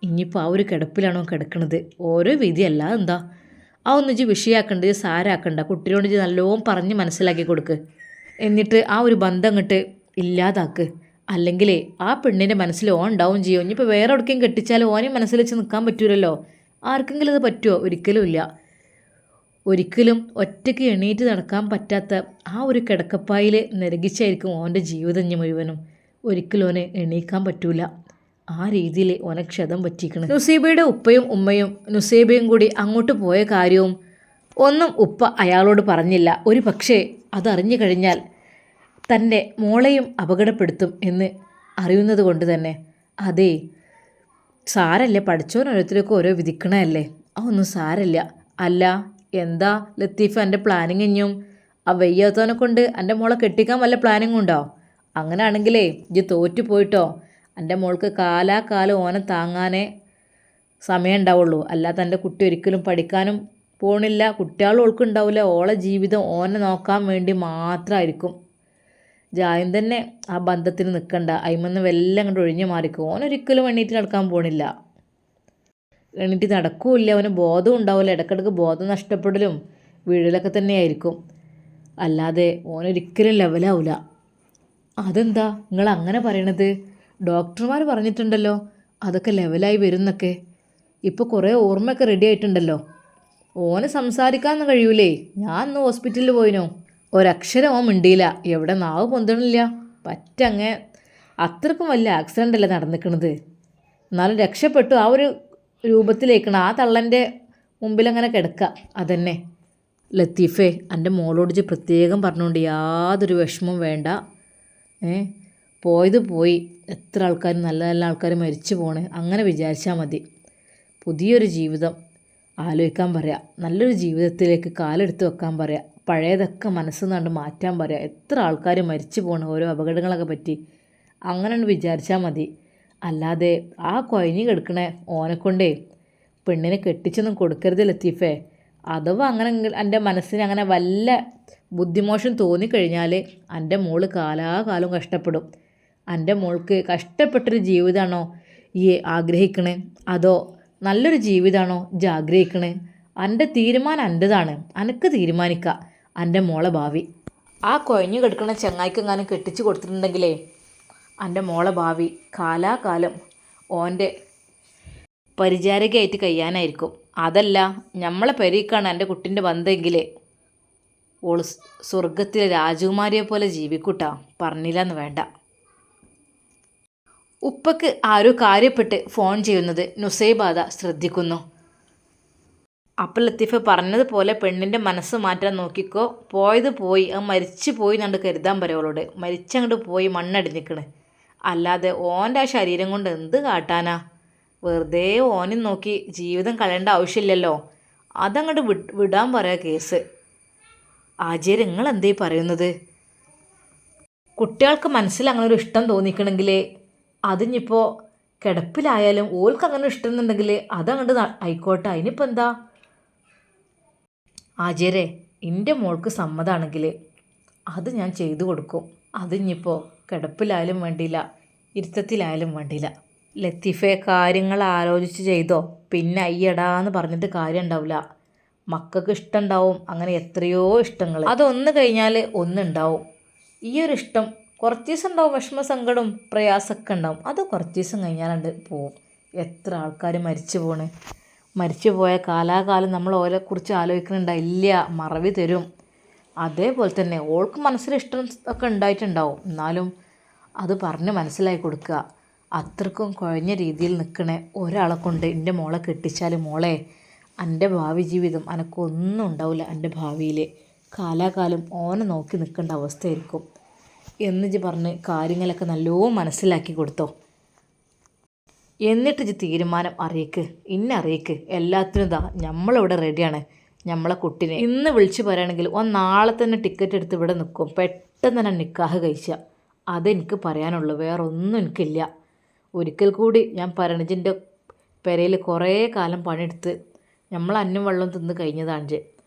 S1: ഇനിയിപ്പോൾ ആ ഒരു കിടപ്പിലാണോ കിടക്കണത്? ഓരോ വിധി അല്ലാതെ എന്താ. ആ ഒന്നിച്ച് വിഷയമാക്കണ്ട, സാരാക്കണ്ട. കുട്ടിയോട് നല്ലോണം പറഞ്ഞ് മനസ്സിലാക്കി കൊടുക്ക്. എന്നിട്ട് ആ ഒരു ബന്ധം അങ്ങോട്ട് ഇല്ലാതാക്ക്. അല്ലെങ്കിലേ ആ പെണ്ണിൻ്റെ മനസ്സിൽ ഓൻ ഉണ്ടാവും ചെയ്യും. ഇനിയിപ്പോൾ വേറെ എവിടേക്കും കെട്ടിച്ചാലും ഓനെ മനസ്സിൽ വെച്ച് നിൽക്കാൻ പറ്റൂലല്ലോ. ആർക്കെങ്കിലും അത് പറ്റുമോ? ഒരിക്കലും ഇല്ല. ഒരിക്കലും ഒറ്റയ്ക്ക് എണീറ്റ് നടക്കാൻ പറ്റാത്ത ആ ഒരു കിടക്കപ്പായിൽ നരകിച്ചായിരിക്കും ഓൻ്റെ ജീവിതം മുഴുവനും. ഒരിക്കലും ഓനെ എണീക്കാൻ പറ്റൂല. ആ രീതിയിൽ ഓനെ ക്ഷതം പറ്റിക്കണം. നുസൈബയുടെ ഉപ്പയും ഉമ്മയും നുസൈബയും കൂടി അങ്ങോട്ട് പോയ കാര്യവും ഒന്നും ഉപ്പ അയാളോട് പറഞ്ഞില്ല. ഒരു പക്ഷേ അതറിഞ്ഞു കഴിഞ്ഞാൽ തൻ്റെ മോളെയും അപകടപ്പെടുത്തും എന്ന് അറിയുന്നത് കൊണ്ട് തന്നെ അതേ സാരല്ലേ, പഠിച്ചോരോരുത്തരൊക്കെ ഓരോ വിധിക്കണമല്ലേ, അതൊന്നും സാരല്ല. അല്ല എന്താ ലത്തീഫ എൻ്റെ പ്ലാനിങ് ഇഞ്ഞും ആ വയ്യാത്തവനെ കൊണ്ട് എൻ്റെ മോളെ കെട്ടിക്കാൻ വല്ല പ്ലാനിങ്ങും ഉണ്ടോ? അങ്ങനെയാണെങ്കിലേ ഇജ്ജ് തോറ്റു പോയിട്ടോ. എൻ്റെ മോൾക്ക് കാലാകാലം ഓനെ താങ്ങാനേ സമയം ഉണ്ടാവുള്ളൂ. അല്ലാതെ എൻ്റെ കുട്ടി ഒരിക്കലും പഠിക്കാനും പോണില്ല, കുട്ടികളും ഓൾക്കുണ്ടാവില്ല. ഓളെ ജീവിതം ഓനെ നോക്കാൻ വേണ്ടി മാത്രമായിരിക്കും. ജായും തന്നെ ആ ബന്ധത്തിന് നിൽക്കണ്ട, അതിമെന്ന് വെല്ലം അങ്ങോട്ട് ഒഴിഞ്ഞു മാറിക്കും. ഓനൊരിക്കലും എണീറ്റ് നടക്കാൻ പോണില്ല, എണീറ്റ് നടക്കൂല്ല. അവന് ബോധം ഉണ്ടാവില്ല, ഇടയ്ക്കിടയ്ക്ക് ബോധം നഷ്ടപ്പെടലും വീഴലൊക്കെ തന്നെയായിരിക്കും. അല്ലാതെ ഓനൊരിക്കലും ലെവലാവില്ല. അതെന്താ നിങ്ങൾ അങ്ങനെ പറയണത്? ഡോക്ടർമാർ പറഞ്ഞിട്ടുണ്ടല്ലോ അതൊക്കെ ലെവലായി വരുന്നൊക്കെ. ഇപ്പോൾ കുറേ ഓർമ്മയൊക്കെ റെഡി ആയിട്ടുണ്ടല്ലോ. ഓന് സംസാരിക്കാനൊന്നും കഴിയൂലേ. ഞാൻ ഇന്ന് ഹോസ്പിറ്റലിൽ പോയിനോ, ഒരക്ഷരം ഓൻ മിണ്ടിയില്ല. എവിടെ നാവ് പൊന്തണില്ല. പറ്റങ്ങ് അത്രക്കും വലിയ ആക്സിഡൻ്റ് അല്ലേ നടന്നിക്കണത്. എന്നാലും രക്ഷപ്പെട്ടു. ആ ഒരു രൂപത്തിലേക്കണം ആ തള്ളൻ്റെ മുമ്പിൽ അങ്ങനെ കിടക്കുക. അതന്നെ ലത്തീഫേ, എൻ്റെ മോളോട് പ്രത്യേകം പറഞ്ഞുകൊണ്ട് യാതൊരു വിഷമവും വേണ്ട. പോയത് പോയി. എത്ര ആൾക്കാർ, നല്ല നല്ല ആൾക്കാർ മരിച്ചു പോണ്. അങ്ങനെ വിചാരിച്ചാൽ മതി. പുതിയൊരു ജീവിതം ആലോചിക്കാൻ പറയാം, നല്ലൊരു ജീവിതത്തിലേക്ക് കാലെടുത്ത് വെക്കാൻ പറയാം, പഴയതൊക്കെ മനസ്സിൽ നിന്നാണ്ട് മാറ്റാൻ പറയാം. എത്ര ആൾക്കാർ മരിച്ചു പോകണം ഓരോ അപകടങ്ങളൊക്കെ പറ്റി. അങ്ങനെ വിചാരിച്ചാൽ മതി. അല്ലാതെ ആ കൊയഞ്ഞ് കിടക്കണേ ഓനെക്കൊണ്ടേ പെണ്ണിനെ കെട്ടിച്ചൊന്നും കൊടുക്കരുത് ലത്തീഫേ. അഥവാ അങ്ങനെ എൻ്റെ മനസ്സിന് അങ്ങനെ വല്ല ബുദ്ധിമോശം തോന്നിക്കഴിഞ്ഞാൽ എൻ്റെ മോള് കാലാകാലം കഷ്ടപ്പെടും. എൻ്റെ മോൾക്ക് കഷ്ടപ്പെട്ടൊരു ജീവിതമാണോ ഈ ആഗ്രഹിക്കണേ, അതോ നല്ലൊരു ജീവിതമാണോ ഇജ്ജ് ആഗ്രഹിക്കണേ? എൻ്റെ തീരുമാനം എൻ്റെതാണ്. എനിക്ക് തീരുമാനിക്കുക എൻ്റെ മോളെ ഭാവി. ആ കൊയഞ്ഞു കിടക്കുന്ന ചങ്ങായിക്കെങ്ങാനും കെട്ടിച്ച് കൊടുത്തിട്ടുണ്ടെങ്കിലേ എൻ്റെ മോളെ ഭാവി കാലാകാലം ഓൻ്റെ പരിചാരകയായിട്ട് കഴിയാനായിരിക്കും. അതല്ല നമ്മളെ പെരീക്കാണ് എൻ്റെ കുട്ടിൻ്റെ ബന്ധമെങ്കിൽ ഓൾ സ്വർഗത്തിലെ രാജകുമാരിയെ പോലെ ജീവിക്കൂട്ടാ, പറഞ്ഞില്ലെന്ന് വേണ്ട. ഉപ്പക്ക് ആരോ കാര്യപ്പെട്ട് ഫോൺ ചെയ്യുന്നത് നുസൈബാദ ശ്രദ്ധിക്കുന്നു. അപ്പം ലത്തീഫ പറഞ്ഞതുപോലെ പെണ്ണിൻ്റെ മനസ്സ് മാറ്റാൻ നോക്കിക്കോ. പോയത് പോയി, അത് മരിച്ചു പോയി എന്നുകൊണ്ട് കരുതാൻ പറയുള്ളോട്. മരിച്ചങ്ങോട്ട് പോയി മണ്ണടിഞ്ഞിക്കണ്. അല്ലാതെ ഓൻ്റെ ആ ശരീരം കൊണ്ട് എന്ത് കാട്ടാനാ? വെറുതെ ഓനും നോക്കി ജീവിതം കളയേണ്ട ആവശ്യമില്ലല്ലോ. അതങ്ങോട്ട് വിടാൻ പറയാ കേസ്. ആചാര്യ നിങ്ങൾ എന്തേ പറയുന്നത്? കുട്ടികൾക്ക് മനസ്സിൽ അങ്ങനെ ഒരു ഇഷ്ടം തോന്നിക്കണമെങ്കിൽ അതിനിപ്പോൾ കിടപ്പിലായാലും ഓൾക്ക് അങ്ങനെ ഇഷ്ടം എന്നുണ്ടെങ്കിൽ അതങ്ങോട്ട് ആയിക്കോട്ടെ. അതിനിപ്പോൾ എന്താ ആചാര്യ, എൻ്റെ മോൾക്ക് സമ്മതമാണെങ്കിൽ അത് ഞാൻ ചെയ്തു കൊടുക്കും. അതിനിപ്പോൾ കിടപ്പിലായാലും വേണ്ടിയില്ല, ഇരുത്തത്തിലായാലും വേണ്ടിയില്ല. ലത്തീഫെ, കാര്യങ്ങൾ ആലോചിച്ച് ചെയ്തോ. പിന്നെ അയ്യടാന്ന് പറഞ്ഞിട്ട് കാര്യം ഉണ്ടാവില്ല. മക്കൾക്ക് ഇഷ്ടമുണ്ടാവും, അങ്ങനെ എത്രയോ ഇഷ്ടങ്ങൾ. അതൊന്ന് കഴിഞ്ഞാൽ ഒന്നുണ്ടാവും. ഈ ഒരു ഇഷ്ടം കുറച്ച് ദിവസം ഉണ്ടാവും, വിഷമ സങ്കടവും പ്രയാസമൊക്കെ ഉണ്ടാവും. അത് കുറച്ച് ദിവസം കഴിഞ്ഞാലുണ്ട് പോവും. എത്ര ആൾക്കാർ മരിച്ചു പോണ്. മരിച്ചു പോയ കാലാകാലം നമ്മൾ ഓരെക്കുറിച്ച് ആലോചിക്കുന്നുണ്ടാ? ഇല്ല, മറവി തരും. അതേപോലെ തന്നെ ഓൾക്ക് മനസ്സിൽ ഇഷ്ടം ഒക്കെ ഉണ്ടായിട്ടുണ്ടാവും. എന്നാലും അത് പറഞ്ഞ് മനസ്സിലാക്കി കൊടുക്കുക. അത്രക്കും കുഴഞ്ഞ രീതിയിൽ നിൽക്കണേ ഒരാളെ കൊണ്ട് എൻ്റെ മോളെ കെട്ടിച്ചാൽ മോളെ എൻ്റെ ഭാവി ജീവിതം എനക്കൊന്നും ഉണ്ടാവില്ല. എൻ്റെ ഭാവിയിൽ കാലാകാലം ഓനെ നോക്കി നിൽക്കേണ്ട അവസ്ഥയായിരിക്കും എന്ന് പറഞ്ഞ് കാര്യങ്ങളൊക്കെ നല്ലോണം മനസ്സിലാക്കി കൊടുത്തോ. എന്നിട്ട് തീരുമാനം അറിയിക്ക്, അറിയിക്ക്. എല്ലാത്തിനും ഇതാ നമ്മളിവിടെ റെഡിയാണ്. നമ്മളെ കുട്ടീനെ ഇന്ന് വിളിച്ച് പറയുകയാണെങ്കിൽ നാളെ തന്നെ ടിക്കറ്റ് എടുത്ത് ഇവിടെ നിൽക്കും. പെട്ടെന്ന് തന്നെ നിക്കാഹ് കഴിച്ചാൽ അതെനിക്ക് പറയാനുള്ളൂ, വേറെ ഒന്നും എനിക്കില്ല. ഒരിക്കൽ കൂടി ഞാൻ പറയണജിൻ്റെ പെരയിൽ കുറേ കാലം പണിയെടുത്ത് നമ്മൾ അന്നം വെള്ളം തിന്ന് കഴിഞ്ഞതാണ്.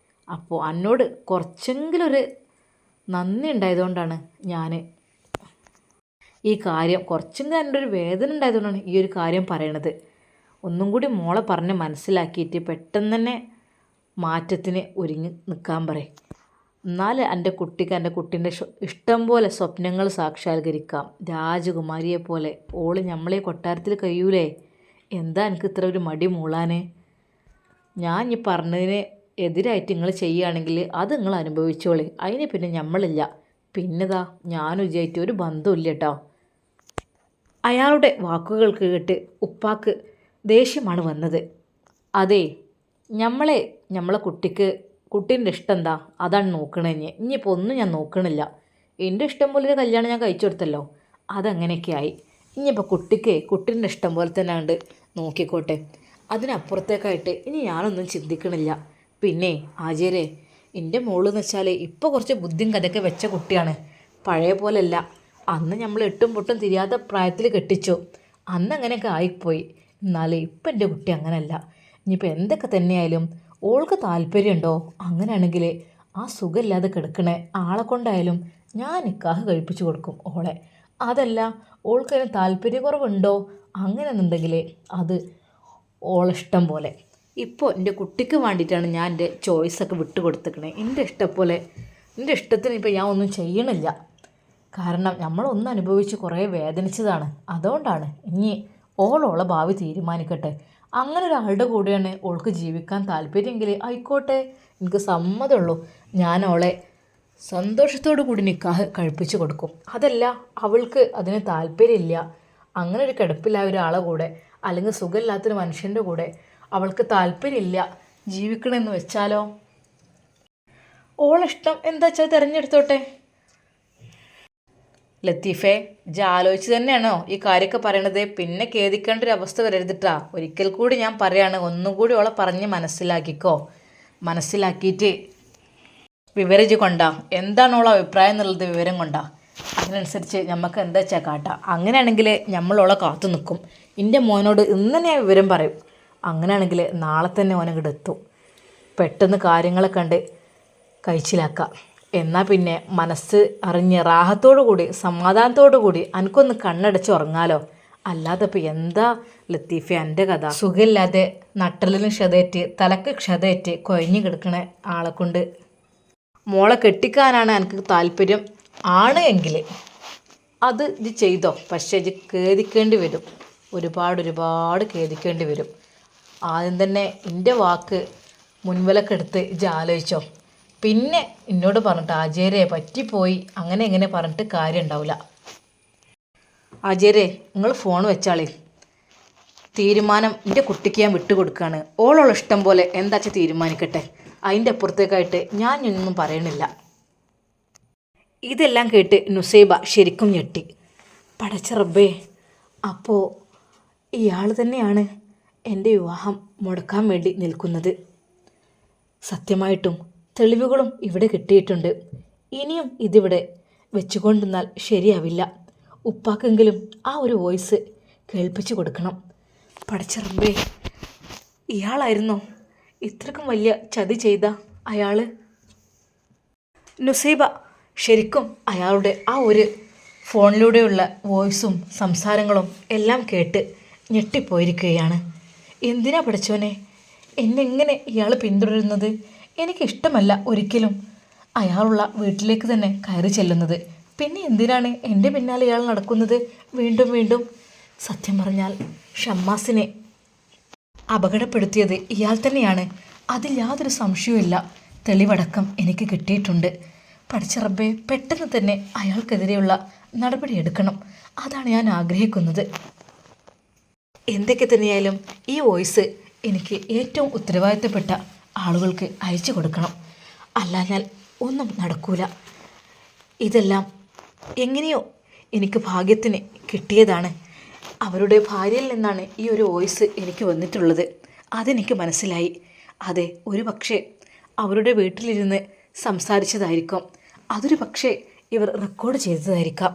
S1: അപ്പോൾ എന്നോട് കുറച്ചെങ്കിലും ഒരു നന്ദി ഉണ്ടായതുകൊണ്ടാണ് ഞാൻ ഈ കാര്യം, കുറച്ചെങ്കിലും എൻ്റെ ഒരു വേദന ഉണ്ടായതുകൊണ്ടാണ് ഈ ഒരു കാര്യം പറയണത്. ഒന്നും കൂടി മോളെ പറഞ്ഞ് മനസ്സിലാക്കിയിട്ട് പെട്ടെന്ന് തന്നെ മാറ്റത്തിന് ഒരുങ്ങി നിൽക്കാൻ പറയും. എന്നാൽ എൻ്റെ കുട്ടിക്ക് എൻ്റെ കുട്ടീൻ്റെ ഇഷ്ടം പോലെ സ്വപ്നങ്ങൾ സാക്ഷാത്കരിക്കാം. രാജകുമാരിയെ പോലെ ഓള് നമ്മളെ കൊട്ടാരത്തിൽ കഴിയൂലേ? എന്താ എനിക്ക് ഇത്ര ഒരു മടി മൂളാൻ? ഞാൻ ഈ പറഞ്ഞതിന് എതിരായിട്ട് നിങ്ങൾ ചെയ്യുകയാണെങ്കിൽ അത് നിങ്ങൾ അനുഭവിച്ചോളി. അതിന് പിന്നെ നമ്മളില്ല. പിന്നെതാ ഞാൻ വിചാരിച്ച ഒരു ബന്ധമില്ല കേട്ടോ. അയാളുടെ വാക്കുകൾ കേട്ട് ഉപ്പാക്ക് ദേഷ്യമാണ് വന്നത്. അതെ, നമ്മളെ കുട്ടിക്ക് കുട്ടീൻ്റെ ഇഷ്ടം എന്താ അതാണ് നോക്കണേ. ഇനിയിപ്പോൾ ഒന്നും ഞാൻ നോക്കണില്ല. എൻ്റെ ഇഷ്ടം പോലെ ഒരു കല്യാണം ഞാൻ കഴിച്ചു കൊടുത്തല്ലോ, അതങ്ങനെയൊക്കെ ആയി. ഇനിയിപ്പോൾ കുട്ടീൻ്റെ ഇഷ്ടം പോലെ തന്നെ ഉണ്ട്, നോക്കിക്കോട്ടെ. അതിനപ്പുറത്തേക്കായിട്ട് ഇനി ഞാനൊന്നും ചിന്തിക്കണില്ല. പിന്നെ ആചാര്യേ, എൻ്റെ മോളെന്ന് വെച്ചാൽ ഇപ്പോൾ കുറച്ച് ബുദ്ധിയും കഥയൊക്കെ വെച്ച കുട്ടിയാണ്, പഴയ പോലെയല്ല. അന്ന് നമ്മൾ എട്ടും പൊട്ടും തിരിയാത്ത പ്രായത്തിൽ കെട്ടിച്ചു, അന്ന് അങ്ങനെയൊക്കെ ആയിപ്പോയി. എന്നാൽ ഇപ്പം എൻ്റെ കുട്ടി അങ്ങനെയല്ല. ഇനിയിപ്പോൾ എന്തൊക്കെ തന്നെയായാലും ഓൾക്ക് താല്പര്യമുണ്ടോ, അങ്ങനെയാണെങ്കിൽ ആ സുഖമില്ലാതെ കിടക്കണ ആളെ കൊണ്ടായാലും ഞാൻ നിക്കാഹ് കഴിപ്പിച്ചു കൊടുക്കും ഓളെ. അതല്ല ഓൾക്കതിന് താല്പര്യക്കുറവുണ്ടോ അങ്ങനെയെന്നുണ്ടെങ്കിൽ അത് ഓളിഷ്ടം പോലെ. ഇപ്പോൾ എൻ്റെ കുട്ടിക്ക് വേണ്ടിയിട്ടാണ് ഞാൻ എൻ്റെ ചോയ്സൊക്കെ വിട്ടു കൊടുത്തേക്കണേ. എൻ്റെ ഇഷ്ടത്തിന് ഇപ്പോൾ ഞാൻ ഒന്നും ചെയ്യണില്ല. കാരണം നമ്മളൊന്നും അനുഭവിച്ച് കുറേ വേദനിച്ചതാണ്, അതുകൊണ്ടാണ്. ഇനി ഓളോളെ ഭാവി തീരുമാനിക്കട്ടെ. അങ്ങനെ ഒരാളുടെ കൂടെയാണ് ഓൾക്ക് ജീവിക്കാൻ താല്പര്യമെങ്കിൽ ആയിക്കോട്ടെ, എനിക്ക് സമ്മതമുള്ളൂ. ഞാൻ ഓളെ സന്തോഷത്തോടു കൂടി നിക്കാഹ് കഴിപ്പിച്ച് കൊടുക്കും. അതല്ല അവൾക്ക് അതിന് താല്പര്യമില്ല, അങ്ങനെ ഒരു കിടപ്പില്ല ഒരാളെ കൂടെ, അല്ലെങ്കിൽ സുഖമില്ലാത്തൊരു മനുഷ്യൻ്റെ കൂടെ അവൾക്ക് താല്പര്യമില്ല ജീവിക്കണമെന്ന് വെച്ചാലോ, ഓളിഷ്ടം എന്താ വെച്ചാൽ തിരഞ്ഞെടുത്തോട്ടെ. ലത്തീഫെ, ഇജ്ജ് ആലോചിച്ച് തന്നെയാണോ ഈ കാര്യമൊക്കെ പറയണത്? പിന്നെ ഖേദിക്കേണ്ട ഒരു അവസ്ഥ വരരുതിട്ടാ. ഒരിക്കൽ കൂടി ഞാൻ പറയാണ്, ഒന്നും കൂടി ഓളെ പറഞ്ഞ് മനസ്സിലാക്കിക്കോ. മനസ്സിലാക്കിയിട്ട് വിവരിച്ച് കൊണ്ടാ എന്താണ് ഓളെ അഭിപ്രായം എന്നുള്ളത് വിവരം കൊണ്ടാ. അതിനനുസരിച്ച് നമുക്ക് എന്താ വെച്ചാൽ കാട്ടാം. അങ്ങനെയാണെങ്കിൽ നമ്മളോളെ കാത്തു നിൽക്കും. എൻ്റെ മോനോട് ഇന്ന് ഞാൻ വിവരം പറയും. അങ്ങനെയാണെങ്കിൽ നാളെ തന്നെ ഓനങ്ങോട്ട് എത്തും. പെട്ടെന്ന് കാര്യങ്ങളെ കണ്ട് കഴിച്ചിലാക്കാം. എന്നാൽ പിന്നെ മനസ്സ് അറിഞ്ഞ് റാഹത്തോടു കൂടി സമാധാനത്തോടു കൂടി എനിക്കൊന്ന് കണ്ണടച്ച് ഉറങ്ങാലോ. അല്ലാതെ ഇപ്പോൾ എന്താ ലത്തീഫ എൻ്റെ കഥ? സുഖമില്ലാതെ നട്ടലിന് ക്ഷതയേറ്റ് തലക്ക് ക്ഷതയേറ്റ് കൊഴഞ്ഞു കിടക്കണ ആളെ കൊണ്ട് മോളെ കെട്ടിക്കാനാണ് എനിക്ക് താല്പര്യം ആണ് എങ്കിൽ അത് ഇത് ചെയ്തോ. പക്ഷേ ഇത് ഖേദിക്കേണ്ടി വരും, ഒരുപാട് ഖേദിക്കേണ്ടി വരും. ആദ്യം തന്നെ എൻ്റെ വാക്ക് മുൻവിലക്കെടുത്ത് ഇത് ആലോചിച്ചോ. പിന്നെ എന്നോട് പറഞ്ഞിട്ട് ആചാര്യെ പറ്റിപ്പോയി അങ്ങനെ എങ്ങനെ പറഞ്ഞിട്ട് കാര്യം ഉണ്ടാവില്ല. ആചാര്യെ, നിങ്ങൾ ഫോൺ വെച്ചാളേ. തീരുമാനം എൻ്റെ കുട്ടിക്ക് ഞാൻ വിട്ടുകൊടുക്കുകയാണ്. ഓളോളം ഇഷ്ടം പോലെ എന്താ വെച്ചാൽ തീരുമാനിക്കട്ടെ. അതിൻ്റെ അപ്പുറത്തേക്കായിട്ട് ഞാൻ ഒന്നും പറയണില്ല. ഇതെല്ലാം കേട്ട് നുസൈബ ശരിക്കും ഞെട്ടി. പടച്ച റബ്ബേ, അപ്പോൾ ഇയാൾ തന്നെയാണ് എൻ്റെ വിവാഹം മുടക്കാൻ വേണ്ടി നിൽക്കുന്നത്. സത്യമായിട്ടും തെളിവുകളും ഇവിടെ കിട്ടിയിട്ടുണ്ട്. ഇനിയും ഇതിവിടെ വെച്ചുകൊണ്ടിരുന്നാൽ ശരിയാവില്ല. ഉപ്പാക്കെങ്കിലും ആ ഒരു വോയിസ് കേൾപ്പിച്ചു കൊടുക്കണം. പടച്ച റബ്ബേ, ഇയാളായിരുന്നോ ഇത്രക്കും വലിയ ചതി ചെയ്ത അയാൾ? നുസൈബ ശരിക്കും അയാളുടെ ആ ഒരു ഫോണിലൂടെയുള്ള വോയിസും സംസാരങ്ങളും എല്ലാം കേട്ട് ഞെട്ടിപ്പോയിരിക്കുകയാണ്. എന്തിനാ പഠിച്ചോനെ എന്നെങ്ങനെ ഇയാൾ പിന്തുടരുന്നത്? എനിക്കിഷ്ടമല്ല ഒരിക്കലും അയാളുള്ള വീട്ടിലേക്ക് തന്നെ കയറി ചെല്ലുന്നത്. പിന്നെ എന്തിനാണ് എൻ്റെ പിന്നാലെ ഇയാൾ നടക്കുന്നത് വീണ്ടും വീണ്ടും? സത്യം പറഞ്ഞാൽ ഷമ്മാസിനെ അപകടപ്പെടുത്തിയത് ഇയാൾ തന്നെയാണ്, അതിൽ യാതൊരു സംശയവുമില്ല. തെളിവടക്കം എനിക്ക് കിട്ടിയിട്ടുണ്ട്. പഠിച്ച റബ്ബേ, പെട്ടെന്ന് തന്നെ അയാൾക്കെതിരെയുള്ള നടപടിയെടുക്കണം. അതാണ് ഞാൻ ആഗ്രഹിക്കുന്നത്. എന്തൊക്കെ തന്നെയായാലും ഈ വോയിസ് എനിക്ക് ഏറ്റവും ഉത്തരവാദിത്തപ്പെട്ട ആളുകൾക്ക് അയച്ചു കൊടുക്കണം, അല്ലാഞ്ഞാൽ ഒന്നും നടക്കൂല. ഇതെല്ലാം എങ്ങനെയോ എനിക്ക് ഭാഗ്യത്തിന് കിട്ടിയതാണ്. അവരുടെ ഭാര്യയിൽ നിന്നാണ് ഈ ഒരു വോയിസ് എനിക്ക് വന്നിട്ടുള്ളത്. അതെനിക്ക് മനസ്സിലായി. അതെ, ഒരു പക്ഷേ അവരുടെ വീട്ടിലിരുന്ന് സംസാരിച്ചതായിരിക്കും. അതൊരു പക്ഷേ ഇവർ റെക്കോർഡ് ചെയ്തതായിരിക്കാം.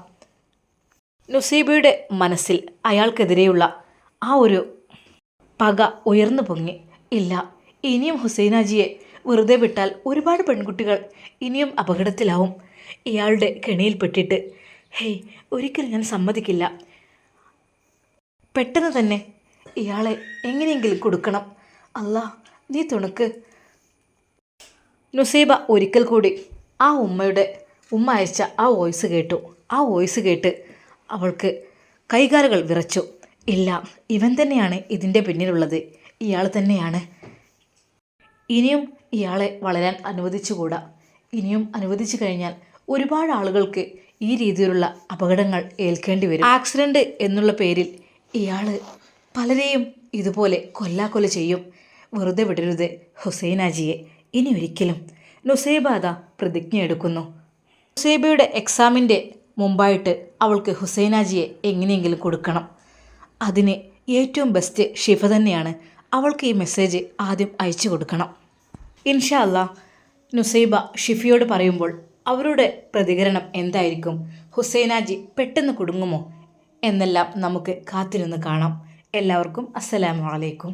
S1: നുസൈബയുടെ മനസ്സിൽ അയാൾക്കെതിരെയുള്ള ആ ഒരു പക ഉയർന്നു പൊങ്ങി. ഇല്ല, ഇനിയും ഹുസൈനാജിയെ വെറുതെ വിട്ടാൽ ഒരുപാട് പെൺകുട്ടികൾ ഇനിയും അപകടത്തിലാവും ഇയാളുടെ കെണിയിൽപ്പെട്ടിട്ട്. ഹേയ്, ഒരിക്കലും ഞാൻ സമ്മതിക്കില്ല. പെട്ടെന്ന് തന്നെ ഇയാളെ എങ്ങനെയെങ്കിലും കൊടുക്കണം. അല്ലാ, നീ തുണക്ക്. നുസൈബ ഒരിക്കൽ കൂടി ആ ഉമ്മ അയച്ച ആ വോയിസ് കേട്ടു. ആ വോയിസ് കേട്ട് അവൾക്ക് കൈകാലുകൾ വിറച്ചു. ഇല്ല, ഇവൻ തന്നെയാണ് ഇതിൻ്റെ പിന്നിലുള്ളത്, ഇയാൾ തന്നെയാണ്. ഇനിയും ഇയാളെ വളരാൻ അനുവദിച്ചുകൂടാ. ഇനിയും അനുവദിച്ചു കഴിഞ്ഞാൽ ഒരുപാട് ആളുകൾക്ക് ഈ രീതിയിലുള്ള അപകടങ്ങൾ ഏൽക്കേണ്ടി വരും. ആക്സിഡൻറ്റ് എന്നുള്ള പേരിൽ ഇയാൾ പലരെയും ഇതുപോലെ കൊല്ലാക്കൊല ചെയ്യും. വെറുതെ വിടരുത് ഹുസൈനാജിയെ. ഇനി ഒരിക്കലും. നുസൈബ അതാ പ്രതിജ്ഞയെടുക്കുന്നു. നുസൈബയുടെ എക്സാമിൻ്റെ മുമ്പായിട്ട് അവൾക്ക് ഹുസൈനാജിയെ എങ്ങനെയെങ്കിലും കൊടുക്കണം. അതിന് ഏറ്റവും ബെസ്റ്റ് ഷിഫ തന്നെയാണ്. അവൾക്ക് ഈ മെസ്സേജ് ആദ്യം അയച്ചു കൊടുക്കണം. ഇൻഷാ അല്ലാ. നുസൈബ ഷിഫയോട് പറയുമ്പോൾ അവരുടെ പ്രതികരണം എന്തായിരിക്കും? ഹുസൈനാജി പെട്ടെന്ന് കുടുങ്ങുമോ എന്നെല്ലാം നമുക്ക് കാത്തിരുന്ന് കാണാം. എല്ലാവർക്കും അസ്സലാമു അലൈക്കും.